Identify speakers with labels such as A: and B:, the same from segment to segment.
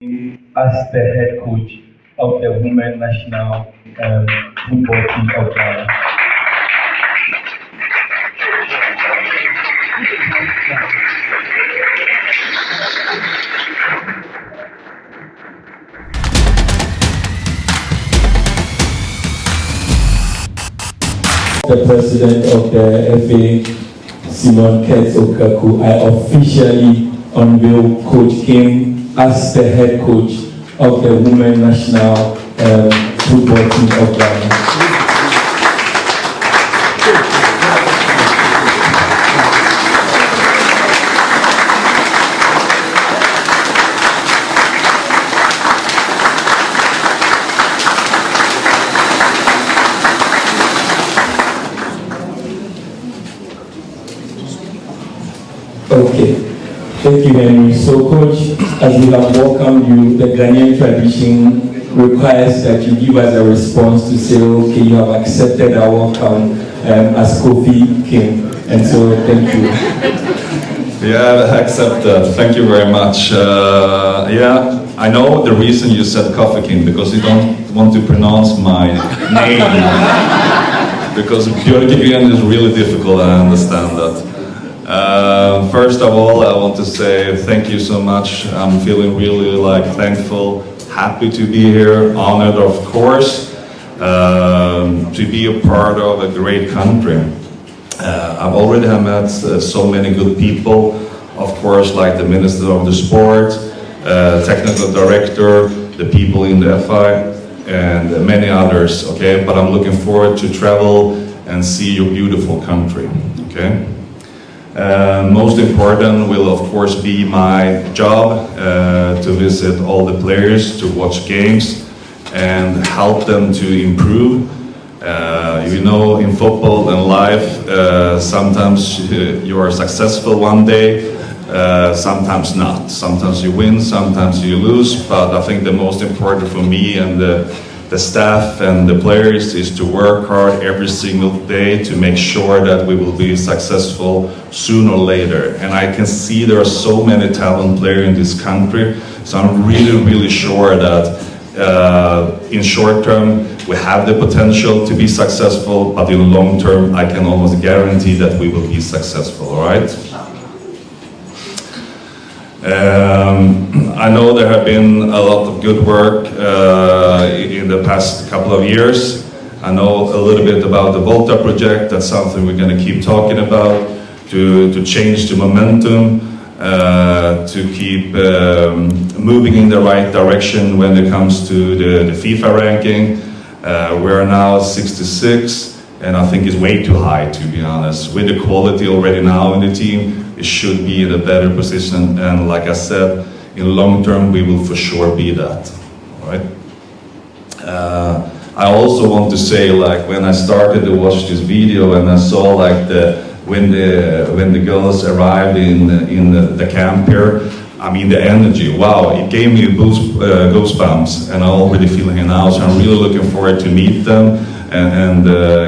A: as the head coach of the women national football team of Ghana.
B: The president of the FA, Simon Kets Okaku, I officially unveil Coach Kim as the head coach of the women national football team of Ghana. Okay, thank you, Henry. So, Coach, as we have welcomed you, the Ghanaian tradition requires that you give us a response to say, okay, you have accepted our welcome as Kofi Kim, and so thank you.
C: Yeah, I accept that. Thank you very much. Yeah, I know the reason you said Kofi Kim, because you don't want to pronounce my name. Because Björkegren is really difficult, I understand that. First of all, I want to say thank you so much. I'm feeling really thankful, happy to be here, honored of course, to be a part of a great country. I've already met so many good people, of course, like the Minister of the Sport, Technical Director, the people in the FI, and many others, okay? But I'm looking forward to travel and see your beautiful country, okay? Most important will of course be my job to visit all the players, to watch games and help them to improve. You know, in football and life, sometimes you are successful one day, sometimes not. Sometimes you win, sometimes you lose, but I think the most important for me and the staff and the players is to work hard every single day to make sure that we will be successful sooner or later. And I can see there are so many talented players in this country, so I'm really sure that in short term we have the potential to be successful, but in long term I can almost guarantee that we will be successful, all right? I know there have been a lot of good work in the past couple of years. I know a little bit about the Volta project. That's something we're going to keep talking about, to change the momentum, to keep moving in the right direction when it comes to the FIFA ranking. We're now 66, and I think it's way too high, to be honest. With the quality already now in the team, it should be in a better position, and like I said, in long term we will for sure be that. All right. I also want to say, when I started to watch this video and I saw when the girls arrived in the camp here, I mean the energy, wow, it gave me goosebumps, and I already feel it now. So I'm really looking forward to meet them and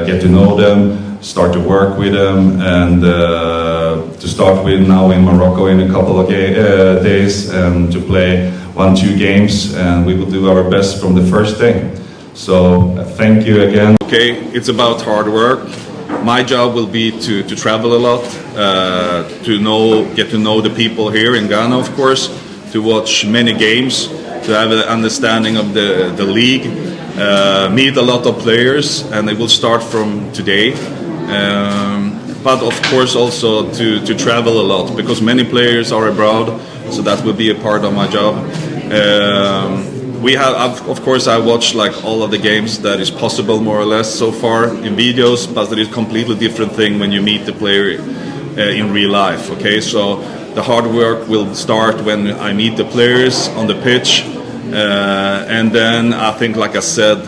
C: get to know them, start to work with them, and to start with now in Morocco in a couple of days, and to play 1-2 games, and we will do our best from the first day. So thank you again. Okay, it's about hard work. My job will be to travel a lot, get to know the people here in Ghana, of course, to watch many games, to have an understanding of the league, meet a lot of players, and it will start from today. But of course also to travel a lot, because many players are abroad, so that will be a part of my job. Of course I watch all of the games that is possible more or less so far in videos, but it is a completely different thing when you meet the player in real life, okay? So the hard work will start when I meet the players on the pitch, and then I think, like I said,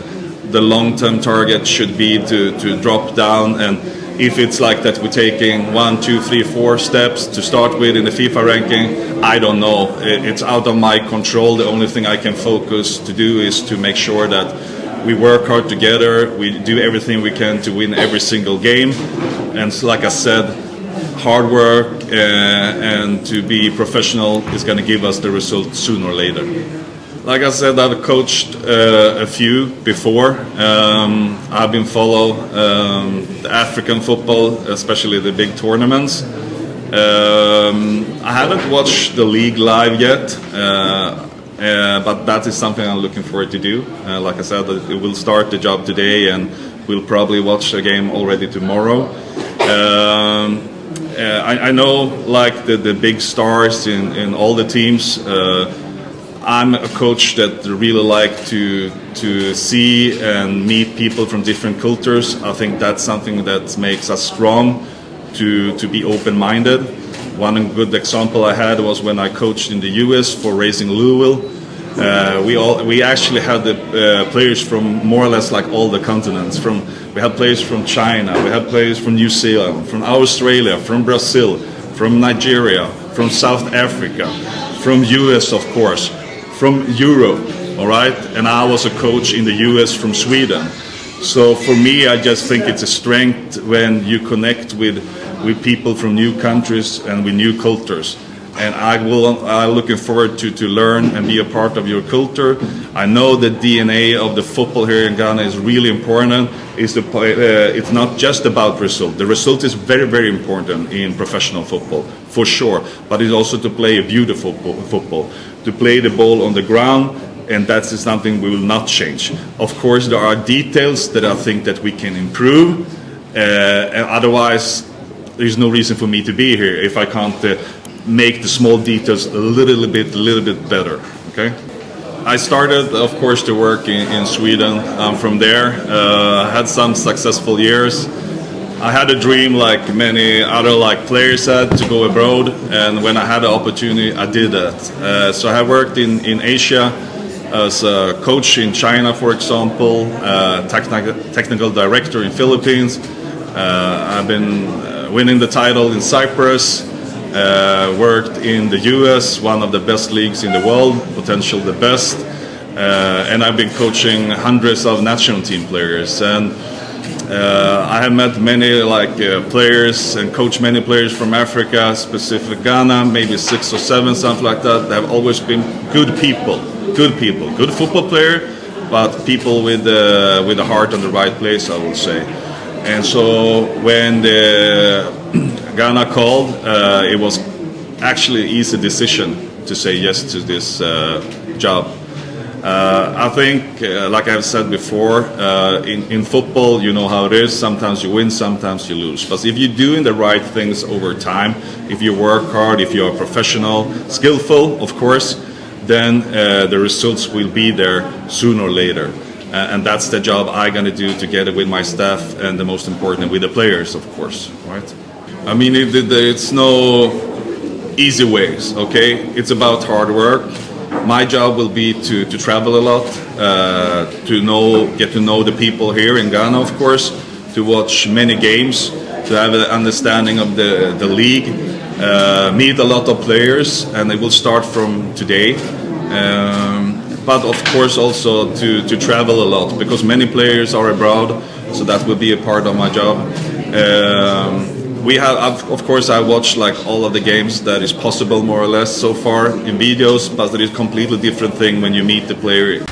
C: the long-term target should be to drop down, and if it's like that we're taking 1, 2, 3, 4 steps to start with in the FIFA ranking, I don't know. It's out of my control. The only thing I can focus to do is to make sure that we work hard together, we do everything we can to win every single game, and like I said, hard work and to be professional is going to give us the result sooner or later. Like I said, I've coached a few before. I've been follow the African football, especially the big tournaments. I haven't watched the league live yet, but that is something I'm looking forward to do. Like I said, it will start the job today, and we'll probably watch the game already tomorrow. I know, like the big stars in all the teams. I'm a coach that really like to see and meet people from different cultures. I think that's something that makes us strong to be open-minded. One good example I had was when I coached in the US for Racing Louisville. We actually had the players from more or less like all the continents. We had players from China, we had players from New Zealand, from Australia, from Brazil, from Nigeria, from South Africa, from US of course, from Europe, all right? And I was a coach in the US from Sweden. So for me, I just think it's a strength when you connect with people from new countries and with new cultures. And I'm looking forward to learn and be a part of your culture. I know the DNA of the football here in Ghana is really important. It's not just about result. The result is very, very important in professional football, for sure. But it's also to play a beautiful football, to play the ball on the ground, and that is something we will not change. Of course, there are details that I think that we can improve. And otherwise, there's no reason for me to be here if I can't make the small details a little bit better. Okay. I started, of course, to work in Sweden. I'm from there. Had some successful years. I had a dream, like many other players had, to go abroad, and when I had the opportunity, I did that. So I worked in Asia as a coach in China, for example, technical director in Philippines. I've been winning the title in Cyprus. Worked in the US, one of the best leagues in the world, potentially the best, and I've been coaching hundreds of national team players, and I have met many players and coached many players from Africa, specific Ghana, maybe 6 or 7, something like that. They have always been good people, good football player, but people with the heart on the right place, I would say. And so when Ghana called, it was actually an easy decision to say yes to this job. I think, like I've said before, in football, you know how it is. Sometimes you win, sometimes you lose. But if you're doing the right things over time, if you work hard, if you're professional, skillful, of course, then the results will be there sooner or later. And that's the job I'm going to do together with my staff, and the most important, with the players, of course, right? I mean, it's no easy ways, okay? It's about hard work. My job will be to travel a lot, get to know the people here in Ghana, of course, to watch many games, to have an understanding of the league, meet a lot of players, and it will start from today. But of course also to travel a lot, because many players are abroad, so that will be a part of my job. Of course, I watch all of the games that is possible, more or less, so far in videos, but it is a completely different thing when you meet the player.